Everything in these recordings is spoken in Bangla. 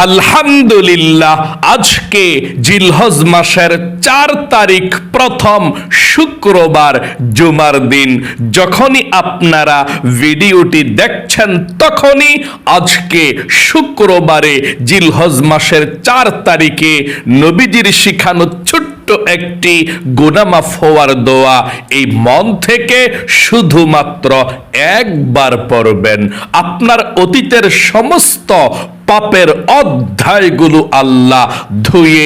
আলহামদুলিল্লাহ, আজকে জিলহজ মাসের 4 তারিখ, প্রথম শুক্রবার, জুমার দিন। যখনই আপনারা ভিডিওটি দেখছেন তখনই আজকে শুক্রবারে জিলহজ মাসের 4 তারিখে নবীজির শিখানো ছোট্ট একটি গুনাহ মাফ হওয়ার দোয়া এই মন থেকে শুধুমাত্র একবার পড়বেন। আপনার অতীতের সমস্ত পাপের অধ্যায়গুলো আল্লাহ ধুয়ে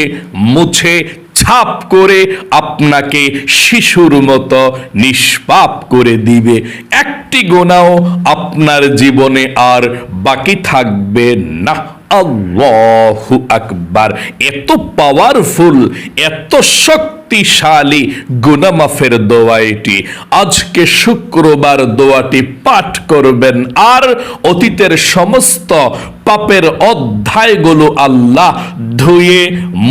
মুছে ছাপ করে আপনাকে শিশুর মতো নিষ্পাপ করে দিবে। একটি গুনাহও আপনার জীবনে আর বাকি থাকবে না। আল্লাহু আকবার! এত পাওয়ারফুল, এত শক্তিশালী গুনাহ মাফের দোয়া এটি। আজকে শুক্রবার দোয়াটি পাঠ করবেন আর অতীতের সমস্ত পাপের অধ্যায়গুলো আল্লাহ ধুয়ে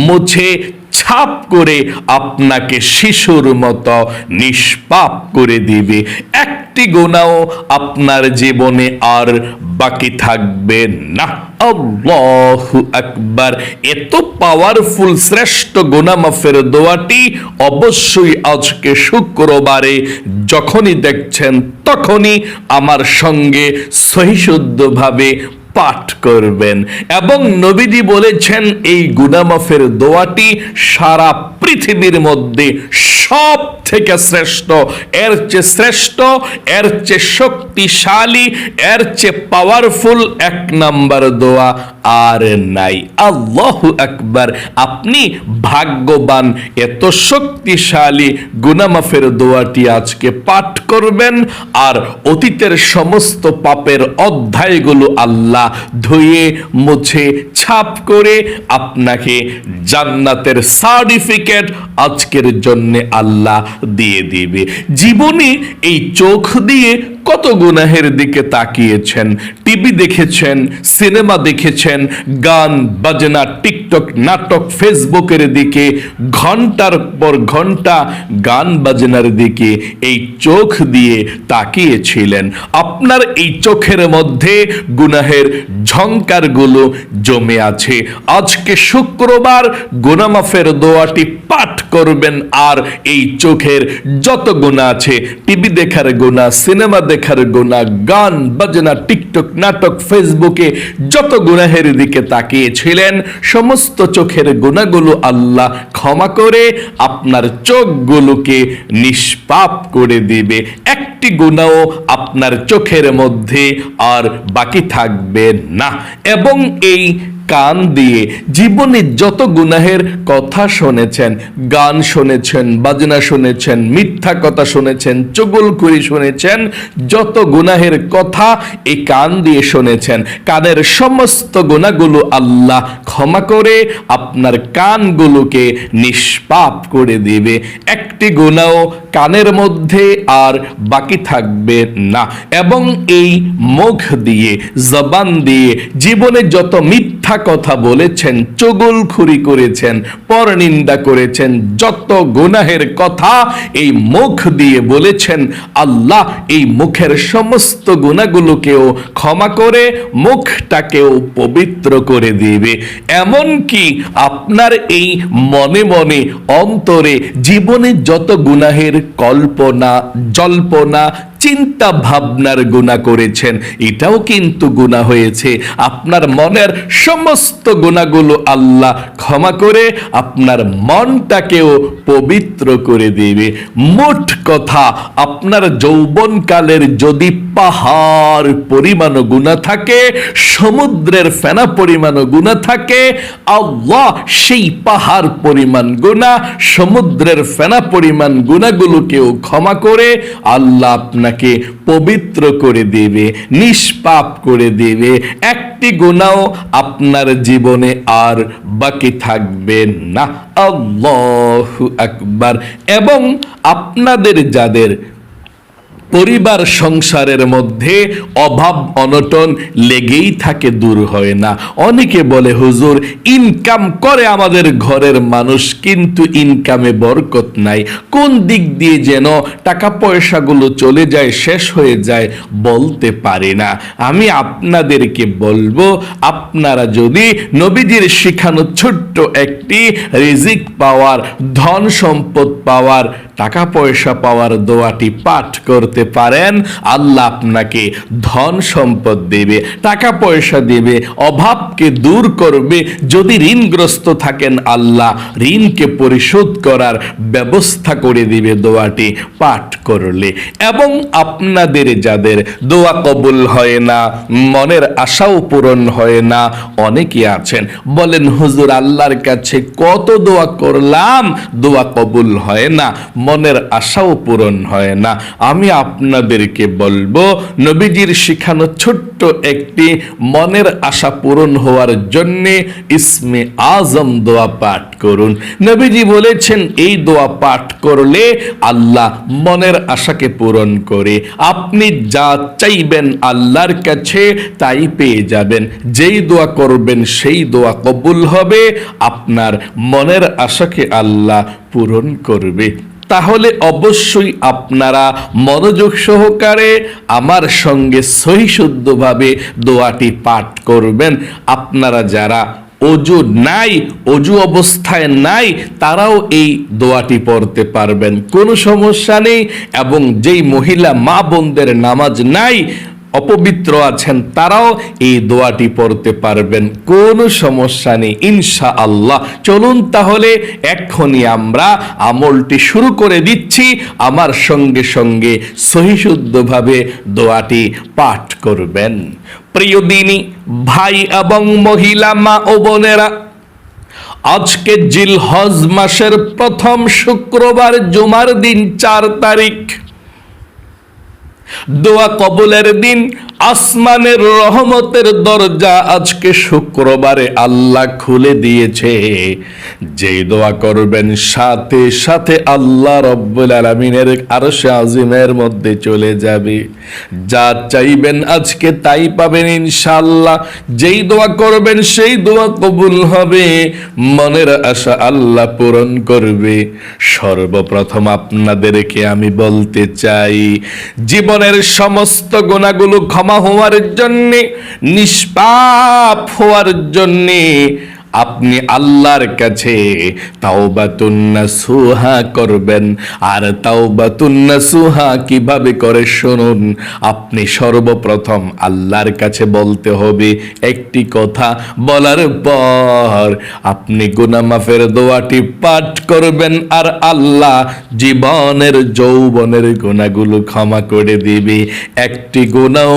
মুছে ছাপ করে আপনাকে শিশুর মতো নিষ্পাপ করে দিবে। একটি গুনাহও আপনার জীবনে আর বাকি থাকবে না। আল্লাহু আকবার! এত পাওয়ারফুল শ্রেষ্ঠ গুনাহ মাফের দোয়াটি অবশ্যই আজকে শুক্রবারে যখনই দেখছেন তখনই আমার সঙ্গে সহিশুদ্ধভাবে পাঠ করবেন। এবং নবীজি বলেছেন এই গুনাহ মাফের দোয়াটি সারা পৃথিবীর মধ্যে সব থেকে শ্রেষ্ঠ, এর চেয়ে শ্রেষ্ঠ, এর চেয়ে শক্তিশালী, এর চেয়ে পাওয়ারফুল এক নাম্বার দোয়া আর নাই। আল্লাহু আকবার! আপনি ভাগ্যবান, এত শক্তিশালী গুনাহ মাফের দোয়াটি আজকে পাঠ করবেন আর অতীতের সমস্ত পাপের অধ্যায়গুলো আল্লাহ ধুয়ে মুছে ছাপ করে আপনাকে জান্নাতের সার্টিফিকেট আজকের জন্য আল্লাহ দিয়ে দিবে। জীবনে এই চোখ দিয়ে কত গুনাহের দিকে তাকিয়েছেন, টিভি দেখেছেন, সিনেমা দেখেছেন, গান বাজনা, টিকটক, নাটক, ফেসবুকের দিকে ঘন্টার পর ঘন্টা গান বাজনার দিকে এই চোখ দিয়ে তাকিয়েছিলেন। আপনার এই চোখের মধ্যে গুনাহের ঝংকারগুলো জমে আছে। আজকে শুক্রবার গুনাহ মাফের দোয়াটি পাঠ করবেন আর এই চোখের যত গুনাহ আছে, টিভি দেখার গুনাহ, সিনেমা দেখার গুনাহ, গান বাজনা, টিকটক, নাটক, ফেসবুকে যত গুনাহের দিকে তাকিয়েছিলেন, সমস্ত চোখের গুনাহগুলো আল্লাহ ক্ষমা করে আপনার চোখগুলোকে নিষ্পাপ করে দিবে। একটি গুনাহও আপনার চোখের মধ্যে আর বাকি থাকবে না। এবং এই কান দিয়ে জীবনে যত গুনাহের কথা শুনেছেন, গান শুনেছেন, বাজনা শুনেছেন, মিথ্যা কথা শুনেছেন, চুগলখড়ি শুনেছেন, যত গুনাহের কথা এই কান দিয়ে শুনেছেন, কানের সমস্ত গুনাহগুলো আল্লাহ ক্ষমা করে আপনার কানগুলোকে নিষ্পাপ করে দিবে। একটি গুনাহও কানের মধ্যে আর বাকি থাকবে না। এবং এই মুখ দিয়ে, জবান দিয়ে জীবনে যত মিথ্যা কথা বলেছেন, চুগলখড়ি করেছেন, পরনিন্দা করেছেন, যত গুনাহের কথা এই মুখ দিয়ে বলেছেন, আল্লাহ এই মুখের সমস্ত গুনাহগুলোকেও ক্ষমা করে মুখটাকেও পবিত্র করে দিবে। এমনকি আপনার এই মনে মনে অন্তরে জীবনে যত গুনাহের কল্পনা, জল্পনা, চিন্তা ভাবনার গুনাহ করেছেন, এটাও কিন্তু গুনাহ হয়েছে। আপনার মনের সমস্ত গুনাহগুলো আল্লাহ ক্ষমা করে আপনার মনটাকেও পবিত্র করে দেবে। মোট কথা, আপনার যৌবনকালের যদি পাহাড় পরিমাণ গুনাহ থাকে, সমুদ্রের ফেনা পরিমাণ গুনাহ থাকে, আল্লাহ সেই পাহাড় পরিমাণ গুনাহ, সমুদ্রের ফেনা পরিমাণ গুনাহগুলোকেও ক্ষমা করে আল্লাহ আপনাকে পবিত্র করে দেবে, নিষ্পাপ করে দেবে। একটি গুনাহও আপনার জীবনে আর বাকি থাকবে না। আল্লাহু আকবার! এবং আপনাদের যাদের পরিবার সংসারের মধ্যে অভাব অনটন লেগেই থাকে, দূর হয় না। অনেকে বলে হুজুর ইনকাম করে আমাদের ঘরের মানুষ, কিন্তু ইনকামে বরকত নাই, কোন দিক দিয়ে যেন টাকা পয়সাগুলো চলে যায়, শেষ হয়ে যায়, বলতে পারি না। আমি আপনাদেরকে বলবো, আপনারা যদি নবীজির শিখানো ছোট্ট একটি রিজিক পাওয়ার, ধন সম্পদ পাওয়ার, টাকা পয়সা পাওয়ার দোয়াটি পাঠ করতে পারেন, আল্লাহ আপনাকে ধন সম্পদ দেবে, টাকা পয়সা দেবে, অভাবকে দূর করবে। যদি ঋণগ্রস্ত থাকেন, আল্লাহ ঋণকে পরিশোধ করার ব্যবস্থা করে দিবে দোয়াটি পাঠ করলে। এবং আপনাদের যাদের দোয়া কবুল হয় না, মনের আশাও পূরণ হয় না, অনেকে আছেন বলেন হুজুর আল্লাহর কাছে কত দোয়া করলাম, দোয়া কবুল হয় না, মনের আশাও পূরণ হয় না। আমি আপনাদেরকে বলবো, নবীজির শিখানো ছোট্ট একটি মনের আশা পূরণ হওয়ার জন্য ইসমে আজম দোয়া পাঠ করুন। নবীজি বলেছেন এই দোয়া পাঠ করলে আল্লাহ মনের আশাকে পূরণ করে। আপনি যা চাইবেন আল্লাহর কাছে তাই পেয়ে যাবেন। যেই দোয়া করবেন সেই দোয়া কবুল হবে, আপনার মনের আশাকে আল্লাহ পূরণ করবে। তাহলে অবশ্যই আপনারা মনোযোগ সহকারে আমার সঙ্গে সহিশুদ্ধভাবে দোয়াটি পাঠ করবেন। আপনারা যারা অজু নাই, অজু অবস্থায় নাই, তারাও এই দোয়াটি পড়তে পারবেন, কোনো সমস্যা নেই। এবং যেই মহিলা মা বোনদের নামাজ নাই, অপবিত্র আছেন, তারাও এই দোয়াটি পড়তে পারবেন, কোনো সমস্যা নেই ইনশাআল্লাহ। চলুন তাহলে এক্ষুনি আমরা আমলটি শুরু করে দিচ্ছি। আমার সঙ্গে সঙ্গে সহিশুদ্ধভাবে দোয়াটি পাঠ করবেন। প্রিয় দিনী ভাই এবং মহিলা, মা ও বোনেরা, আজকে জিলহজ মাসের প্রথম শুক্রবার, জুমার দিন 4 তারিখ, দোয়া কবুলের দিন। আসমানের রহমতের দরজা আজকে শুক্রবারে আল্লাহ খুলে দিয়েছে। যেই দোয়া করবেন সাথে সাথে আল্লাহ রব্বুল আলামিনের আরশে আজিমের মধ্যে চলে যাবে। যা চাইবেন আজকে তাই পাবেন ইনশাআল্লাহ। যেই দোয়া করবেন সেই দোয়া কবুল হবে, মনের আশা আল্লাহ পূরণ করবে। সর্বপ্রথম আপনাদেরকে আমি বলতে চাই, জীবনের সমস্ত গুনাহগুলো ক্ষমা হওয়ার জন্যে, নিষ্পাপ হওয়ার জন্যে আপনি আল্লাহর কাছে তাওবাতুন নাসুহা করবেন। আর তাওবাতুন নাসুহা কিভাবে করে শুনুন। আপনি সর্বপ্রথম আল্লাহর কাছে বলতে হবে একটি কথা, বলার পর আপনি গুনাহ মাফের দোয়াটি পাঠ করবেন, আর আল্লাহ জীবনের যৌবনের গুনাহগুলো ক্ষমা করে দিবে। একটি গুনাহ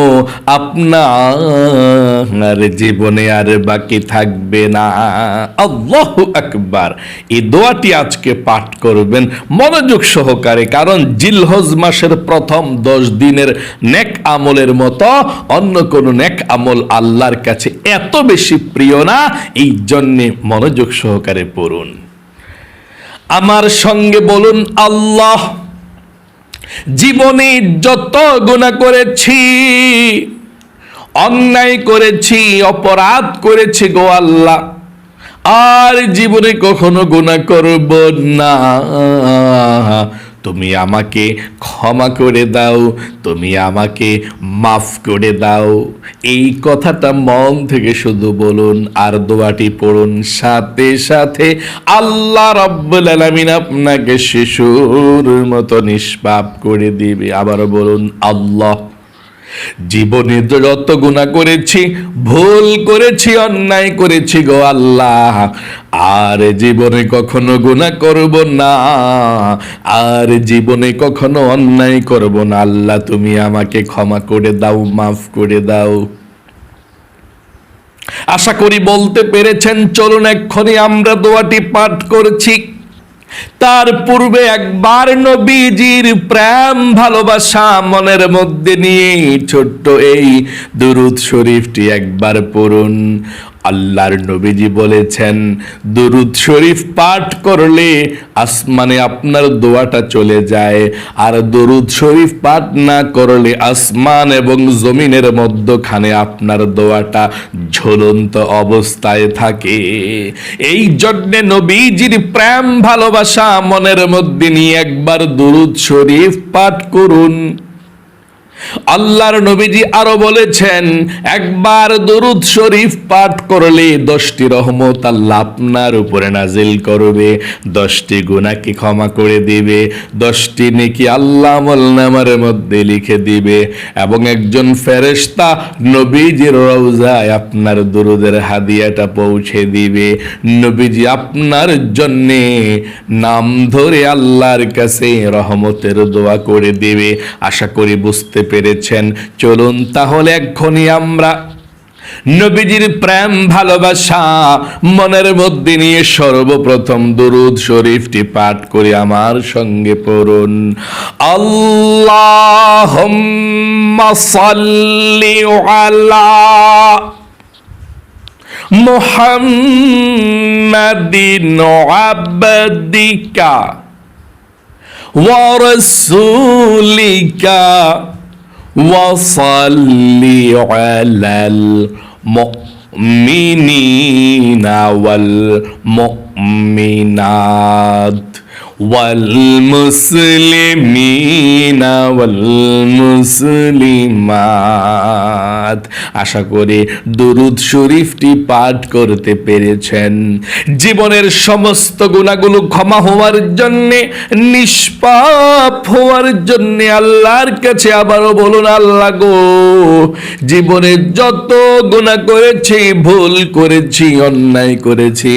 আপনার জীবনে আর বাকি থাকবে না। আল্লাহু আকবার। এই দোয়াটি আজকে পাঠ করবেন মনোযোগ সহকারে, কারণ জিলহজ মাসের প্রথম 10 দিনের নেক আমলের মতো অন্য কোন নেক আমল আল্লাহর কাছে এত বেশি প্রিয় না। এই জন্যে মনোযোগ সহকারে পড়ুন। আমার সঙ্গে বলুন, আল্লাহ, জীবনে যত গুনাহ করেছি, অন্যায় করেছি, অপরাধ করেছি গো আল্লাহ, আর জীবনে কখনো গুনাহ করব না। তুমি আমাকে ক্ষমা করে দাও, তুমি আমাকে মাফ করে দাও। এই কথাটা মন থেকে শুধু বলুন আর দোয়াটি পড়ুন। সাথে সাথে আল্লাহ রাব্বুল আলামিন আপনাকে শিশুর মতো নিষ্পাপ করে দিবে। আবার বলুন, আল্লাহ, জীবনে যত গুনাহ করেছি, ভুল করেছি, অন্যায় করেছি গো আল্লাহ, আর জীবনে কখনো গুনাহ করব না, আর জীবনে কখনো অন্যায় করব না। আল্লাহ, তুমি আমাকে ক্ষমা করে দাও, মাফ করে দাও। আশা করি বলতে পেরেছেন। চলুন এক্ষুনি আমরা দোয়াটি পাঠ করছি। তার পূর্বে একবার নবীজির প্রেম ভালোবাসা মনের মধ্যে নিয়ে ছোট্ট এই দুরূদ শরীফটি একবার পড়ুন। আল্লাহর নবীজি বলেছেন দুরূদ শরীফ পাঠ করলে আসমানে আপনার দোয়াটা চলে যায়, আর দুরূদ শরীফ পাঠ না করলে আসমান এবং জমিনের মধ্যখানে আপনার দোয়াটা ঝুলন্ত অবস্থায় থাকে। এই জন্যে নবীজির প্রেম ভালোবাসা মনের মধ্যে নিয়ে একবার দুরূদ শরীফ পাঠ করুন। আল্লাহর নবীজি আরো বলেছেন একবার দুরূদ শরীফ পাঠ করলে 10টি রহমত আল্লাহ আপনার উপরে নাজিল করবে, 10টি গুনাহকে ক্ষমা করে দিবে, 10টি নেকি আল্লাহ আমলনামার মধ্যে লিখে দিবে, এবং একজন ফেরেশতা নবীজির রওজায় আপনার দুরূদের হাদিয়াটা পৌঁছে দিবে। নবীজি আপনার জন্যে নাম ধরে আল্লাহর কাছে রহমতের দোয়া করে দিবে। আশা করি বুঝতে পেরেছেন। চলুন তাহলে এক্ষুনি আমরা নবীজির প্রেম ভালোবাসা মনের মধ্যে নিয়ে সর্বপ্রথম দুরূদ শরীফটি পাঠ করে আমার সঙ্গে পড়ুন। আল্লাহুম্মা সাল্লি আলা মুহাম্মাদিন আবদিকা ওয়া রাসূলিকা وصل على المؤمنين والمؤمنات والمسلمين والمسلمات। আশা করি দুরূদ শরীফটি পাঠ করতে পেরেছেন। জীবনের সমস্ত গুনাহগুলো ক্ষমা হওয়ার জন্যে, নিষ্পাপ হওয়ার জন্যে আল্লাহর কাছে আবারও বলুন, আল্লাহ গো, জীবনে যত গুনাহ করেছি, ভুল করেছি, অন্যায় করেছি,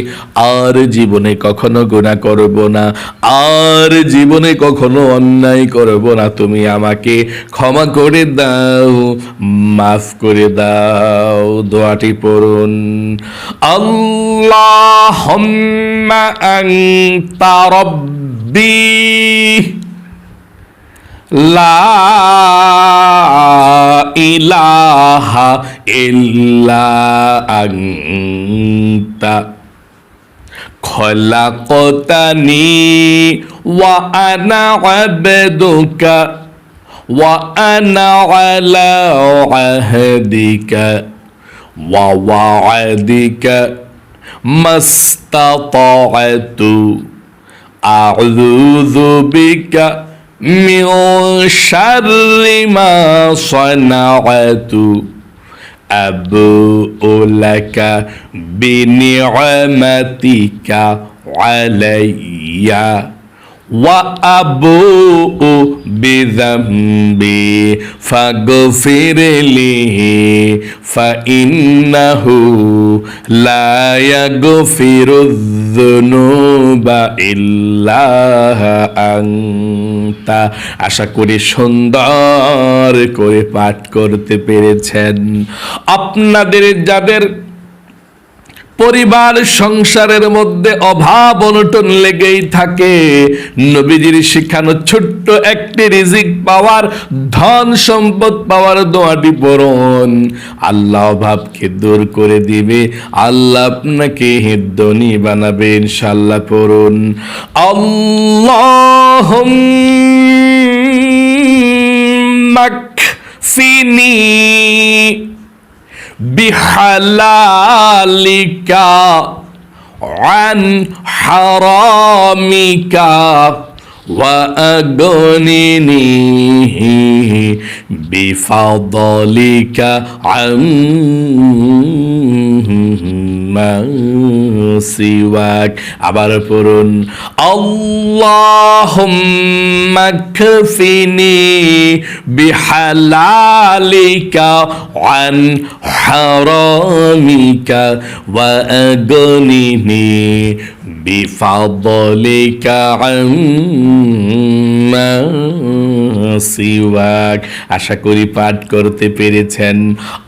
আর জীবনে কখনো গুনাহ করব না, আর জীবনে কখনো অন্যায় করব না। তুমি আমাকে ক্ষমা করে দাও, মাফ করে দাও। দোয়াটি পড়ুন। আল্লাহুম্মা আনতা রাব্বি লা ইলাহা ইল্লা আনতা খলাকতানি ওয়া আনা আবদুকা ওয়া আনা আলা আহদিকা ওয়া ওয়া'দিকা মাস্তাতা'তু আ'উযু বিকা মিন শাররি মা সানা'তু আবুউ লাকা বিনি'মাতিকা আলাইয়া ওয়া আবুউ বিযামবি ফাগফিরলি ফাইন্নাহু লা ইয়াগফিরুয-যুনুবা ইল্লা আনতা। আশা করি সুন্দর করে পাঠ করতে পেরেছেন। আপনাদের যাদের পরিবার সংসারের মধ্যে অভাব অনটন লেগেই থাকে, নবীজির শিখানো ছোট্ট একটি রিজিক পাওয়ার, ধন সম্পদ পাওয়ার দোয়াটি পড়ুন। আল্লাহ অভাবকে দূর করে দিবে, আল্লাহ আপনাকে ধনী বানাবে ইনশাআল্লাহ। পড়ুন আল্লাহুম্মা কফিনি বিহালালিকা আন হারামিকা ওয়া আগনিনি বিফাদলিকা আম্মা সিওয়াক। আবার পড়ুন আল্লাহুম্মা কফিনি বিহালালিকা আন হারামিকা ওয়া আগনিনি বিফাদলিকা আম্মা সিওয়াক। আশা করি পাঠ করতে পেরেছেন।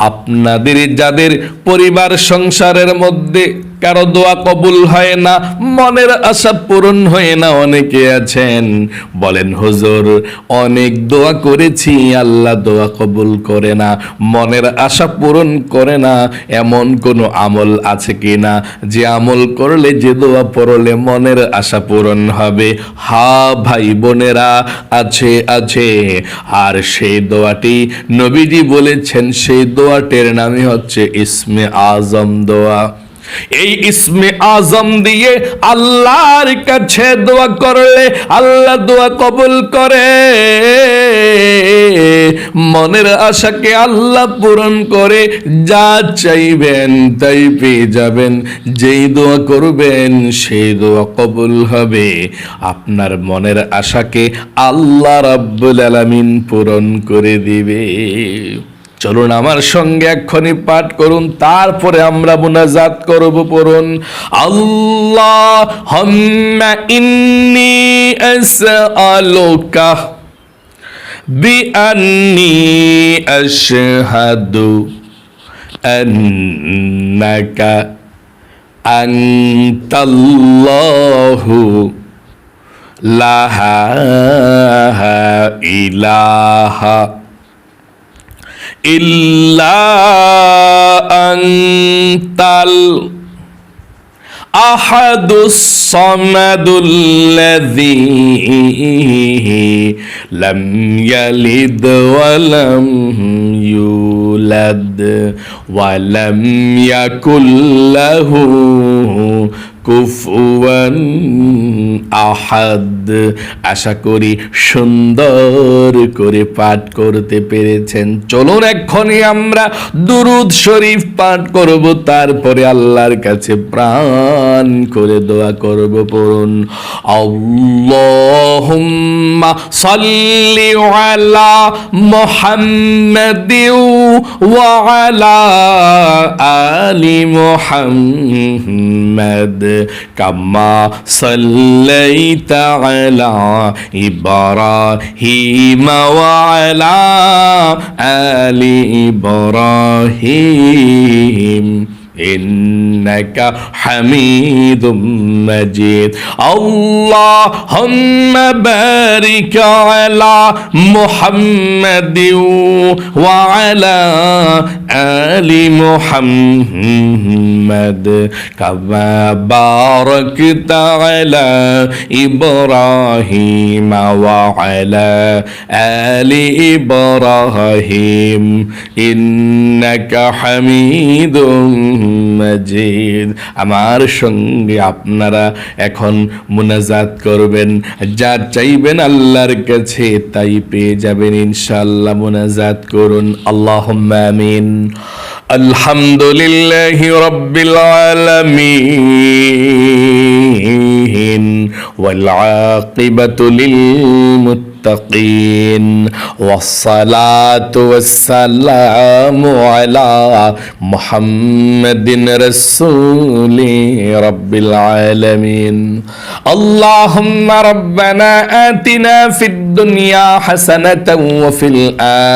আপনাদের যাদের পরিবার সংসারের মধ্যে কারো দোয়া কবুল হয় না, মনের আশা পূরণ হয় না। অনেকে আছেন বলেন, হুজুর অনেক দোয়া করেছি, আল্লাহ দোয়া কবুল করে না, মনের আশা পূরণ করে না। এমন কোন আমল আছে কিনা যে আমল করলে, যে দোয়া পড়লে মনের আশা পূরণ হবে? হা ভাই বোনেরা, আছে আছে। আর সেই দোয়াটি নবীজি বলেছেন, সেই দোয়াটির নামই হচ্ছে ইসমে আজম দোয়া। এই ইসমে আজম দিয়ে আল্লাহর কাছে দোয়া করলে আল্লাহ দোয়া কবুল করে, মনের আশাকে আল্লাহ পূরণ করে। যা চাইবেন তাই পেয়ে যাবেন, যেই দোয়া করবেন সেই দোয়া কবুল হবে। আপনার মনের আশাকে আল্লাহ রাব্বুল আলামিন পূরণ করে দিবে। চলুন আমার সঙ্গে এক্ষুনি পাঠ করুন, তারপরে আমরা মুনাজাত করব। পড়ুন, আল্লাহুম্মা ইন্নী আসআলুকা বিআন্নী আশহাদু আন্নাকা আনতাল্লাহু লা ইলাহা ইল্লা আনতাল আহাদুস সামাদুল্লাযী লাম ইয়ালিদ ওয়া লাম ইউলাদ ওয়া লাম ইয়াকুল লাহু কুফুয়ান আহাদ। আশা করি সুন্দর করে পাঠ করতে পেরেছেন। চলুন এক্ষুনি আমরা দুরূদ শরীফ পাঠ করব, তারপরে আল্লাহর কাছে প্রাণ করে দোয়া করব। পড়ুন, আল্লাহুম্মা সাল্লি আলা মুহাম্মাদিন ওয়া আলা আলি মুহাম্মাদ কামা সাল্লাইতা আলা ইব্রাহিম ওয়া আলা আলি ইব্রাহিম ইন্নাকা হামিদুম মাজিদ। আল্লাহুম্মা বারিক আলা মুহাম্মাদিন ওয়া আলা আলি মুহাম্মাদ কামা বারাকতা আলা ইব্রাহিম ওয়া আলা আলি ইব্রাহিম ইন্নাকা হামিদুম মাজিদ। আমার সঙ্গে আপনারা এখন মুনাজাত করবেন, যা চাইবেন আল্লাহর কাছে তাই পেয়ে যাবেন ইনশাআল্লাহ। মুনাজাত করুন, আল্লাহুম্মা আমিন। আলহামদুলিল্লাহি রাব্বিল আলামিন ওয়াল আকিবাতু লিল মুত্তাকিন ওয়াসসালাতু ওয়াসসালামু আলা মুহাম্মাদিন রাসূলি রাব্বিল আলামিন। আল্লাহুম্মা রাব্বানা আতিনা ফিদ দুনিয়া হাসানাতাও ওয়া ফিল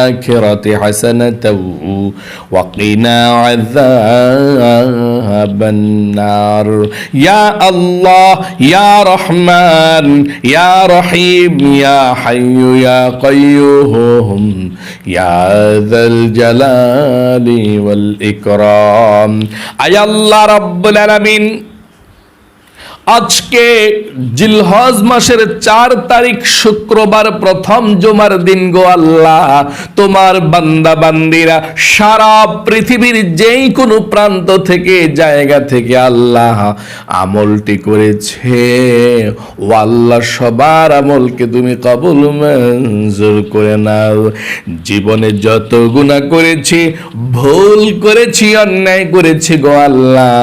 আখিরাতি হাসানাতাও ওয়া কিনা আযাবান নার। ইয়া আল্লাহ, ইয়া রহমান, ইয়া রহিম, ইয়া হাইয়্যু ইয়া কাইয়্যুম, ইয়া যাল জালালি ওয়াল ইকরাম। আয় আল্লাহ রাব্বুল আলামিন, আজকে জিলহজ মাসের 4 তারিখ শুক্রবার, প্রথম জুমার দিন গো আল্লাহ, তোমার বান্দা বান্দিরা সারা পৃথিবীর যেই কোনো প্রান্ত থেকে, জায়গা থেকে আল্লাহ আমলটি করেছে, ও আল্লাহ সবার আমলকে তুমি কবুল মঞ্জুর করে নাও। জীবনে যত গুনাহ করেছি, ভুল করেছি, অন্যায় করেছি গো আল্লাহ,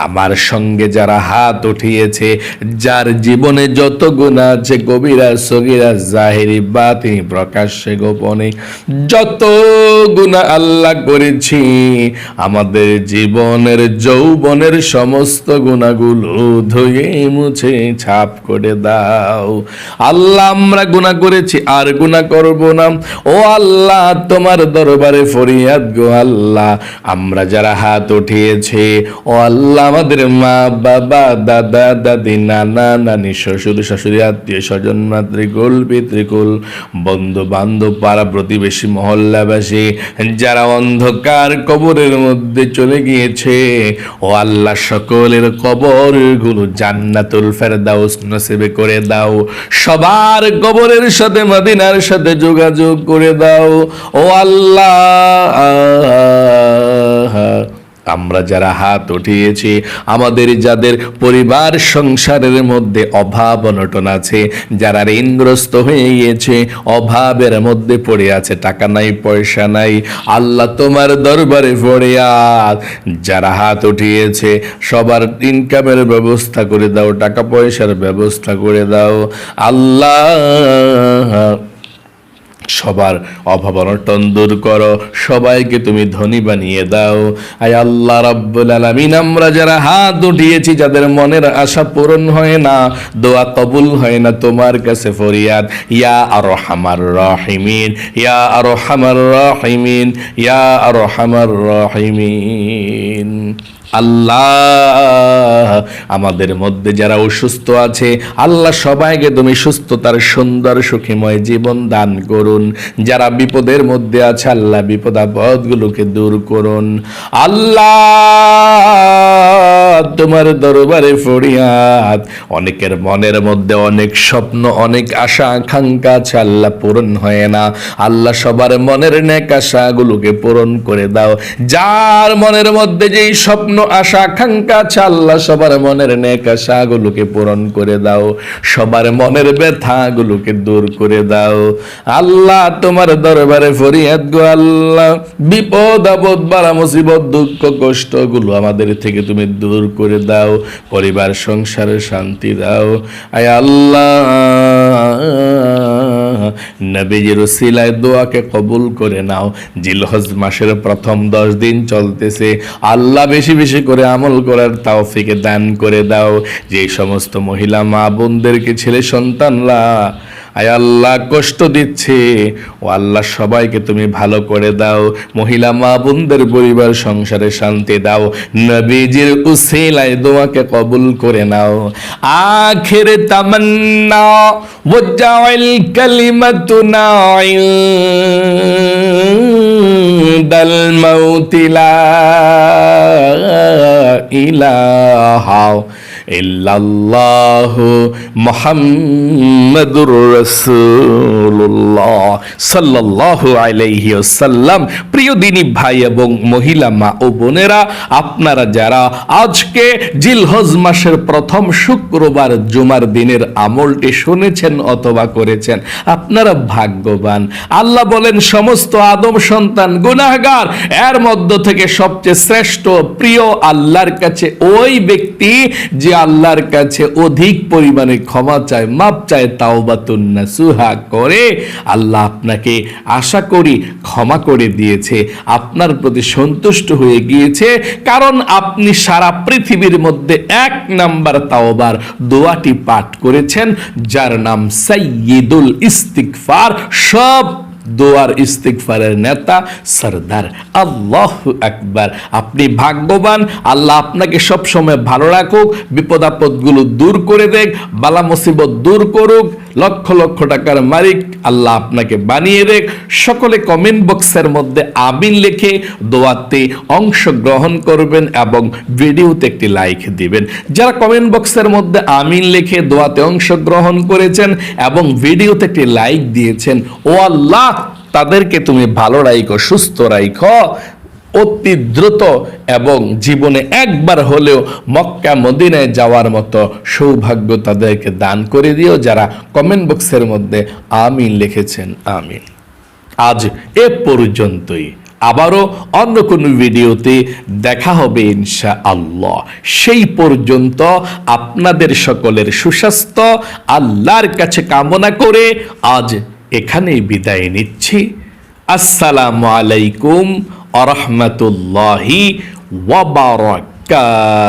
আমার সঙ্গে যারা হাত উঠিয়ে উঠিয়েছে, যার জীবনে যত গুনাহ আছে কবিরা সগীরা জাহেরি বাতিনি প্রকাশ্যে গোপনে যত গুনাহ আল্লাহ করেছি, আমাদের জীবনের যৌবনের সমস্ত গুনাহগুলো ধুয়ে মুছে ছাপ করে দাও। আল্লাহ আমরা গুনাহ করেছি, আর গুনাহ করব না। ও আল্লাহ তোমার দরবারে ফরিয়াদ গো আল্লাহ, আমরা যারা হাত উঠিয়েছে ও আল্লাহ, আমাদের মা বাবা দাদা দাদি নানা নানি শ্বশুর শাশুড়ি আত্মীয় স্বজন মাতৃকুল পিতৃকুল বন্ধু বান্ধব পাড়া প্রতিবেশী মহল্লাবাসী যারা অন্ধকার কবরের মধ্যে চলে গিয়েছে, ও আল্লাহ সকলের কবরগুলো জান্নাতুল ফেরদাউস নসিব করে দাও। সবার কবরের সাথে মদিনার সাথে যোগাযোগ করে দাও। ও আল্লাহ আমরা যারা হাত উঠিয়েছি, আমাদের যাদের পরিবার সংসারের মধ্যে অভাব অনটন আছে, যারা ঋণগ্রস্ত হয়ে গিয়েছে, অভাবের মধ্যে পড়ে আছে, টাকা নাই পয়সা নাই, আল্লাহ তোমার দরবারে ফরিয়াদ, যারা হাত উঠিয়েছে সবার ইনকামের ব্যবস্থা করে দাও, টাকা পয়সার ব্যবস্থা করে দাও আল্লাহ। সবার অভাব অনটন দূর করো, সবাইকে তুমি ধনী বানিয়ে দাও। আয় আল্লাহ রাব্বুল আলামিন, আমরা যারা হাত উঠিয়েছি, যাদের মনের আশা পূরণ হয় না, দোয়া কবুল হয় না, তোমার কাছে ফরিয়াদ, ইয়া আরহামার রাহিমিন, ইয়া আরহামার রাহিমিন, ইয়া আরহামার রাহিমিন। আল্লাহ আমাদের মধ্যে যারা অসুস্থ আছে, আল্লাহ সবাইকে তুমি সুস্থতার সুন্দর সুখীময় জীবন দান করুন। যারা বিপদের মধ্যে আছে, আল্লাহ বিপদ আপদগুলোকে দূর করুন। আল্লাহ তোমার দরবারে ফরিয়াদ, অনেকের মনের মধ্যে অনেক স্বপ্ন অনেক আশা আকাঙ্ক্ষা আছে, আল্লাহ পূরণ হয় না, আল্লাহ সবার মনের নেক আশাগুলোকে পূরণ করে দাও। যার মনের মধ্যে যেই স্বপ্ন আশা আকাঙ্ক্ষা আছে, আল্লাহ সবার মনের নেক আশাগুলোকে পূরণ করে দাও, সবার মনের ব্যথাগুলোকে দূর করে দাও। আল্লাহ তোমার দরবারে ফরিয়াদ গো আল্লাহ, বিপদ আপদ বালা মুসিবত দুঃখ কষ্টগুলো আমাদের থেকে তুমি দূর করে দাও, পরিবার সংসারে শান্তি দাও। আয় আল্লাহ নবীজির উসিলায় দোয়াকে কবুল করে নাও। জিলহজ মাসের প্রথম 10 দিন চলতেছে, আল্লাহ বেশি বেশি করে আমল করার তৌফিক দান করে দাও। যে সমস্ত মহিলা মা বোনদেরকে ছেলে সন্তানরা আয় আল্লাহ কষ্ট দিচ্ছে, ও আল্লাহ সবাইকে তুমি ভালো করে দাও, মহিলা মা বোনদের পরিবার সংসারে শান্তি দাও। নবীজির উসিলায় দোয়াকে কবুল করে নাও। আখির তামান্না ওয়াজাইল কালিমাতুনা ইনদাল মাউতি লা ইলাহা ইল্লাল্লাহু মুহাম্মাদুর রাসূলুল্লাহ সাল্লাল্লাহু আলাইহি ওয়াসাল্লাম। প্রিয় দিনী ভাই এবং মহিলা মা ও বোনেরা, আপনারা যারা আজকে জিলহজ মাসের প্রথম শুক্রবার জুমার দিনের আমলটি শুনেছেন অথবা করেছেন, আপনারা ভাগ্যবান। আল্লাহ বলেন সমস্ত আদম সন্তান গুনাহগার, এর মধ্য থেকে সবচেয়ে শ্রেষ্ঠ প্রিয় আল্লাহর কাছে ওই ব্যক্তি যে আল্লাহর কাছে অধিক পরিমাণে ক্ষমা চায়, মাপ চায়, তাওবাতুন নাসুহা করে। আল্লাহ আপনাকে আশা করি ক্ষমা করে দিয়েছে, আপনার প্রতি সন্তুষ্ট হয়ে গিয়েছে, কারণ আপনি সারা পৃথিবীর মধ্যে 1 নাম্বার তাওবার দোয়াটি পাঠ করেছেন, যার নাম সাইয়্যিদুল ইস্তিগফার। সব দোয়ার ইস্তিগফারের নেতা সরদার। আল্লাহু আকবার। আপনি ভাগ্যবান। আল্লাহ আপনাকে সব সময় ভালো রাখুক, বিপদ আপদগুলো দূর করে দেখ, বালা মুসিবত দূর করুক, লক্ষ লক্ষ টাকার মালিক আল্লাহ আপনাকে বানিয়ে দেখ। সকলে কমেন্ট বক্সের মধ্যে আমিন লিখে দোয়াতে অংশগ্রহণ করবেন এবং ভিডিওতে একটি লাইক দিবেন। যারা কমেন্ট বক্সের মধ্যে আমিন লিখে দোয়াতে অংশগ্রহণ করেছেন এবং ভিডিওতে একটি লাইক দিয়েছেন, ও আল্লাহ তাদেরকে তুমি ভালো রাখো, সুস্থ রাখো, অতি দ্রুত এবং জীবনে একবার হলেও মক্কা মদিনায় যাওয়ার মতো সৌভাগ্য তাদেরকে দান করে দিও। যারা কমেন্ট বক্সের মধ্যে আমিন লিখেছেন, আমিন। আজ এ পর্যন্তই। আবারও অন্য কোনো ভিডিওতে দেখা হবে ইনশাআল্লাহ। সেই পর্যন্ত আপনাদের সকলের সুস্বাস্থ্য আল্লাহর কাছে কামনা করে আজ এখানেই বিদায় নিচ্ছি। আসসালামু আলাইকুম ওয়া রাহমাতুল্লাহি ওয়া বারাকাতুহু।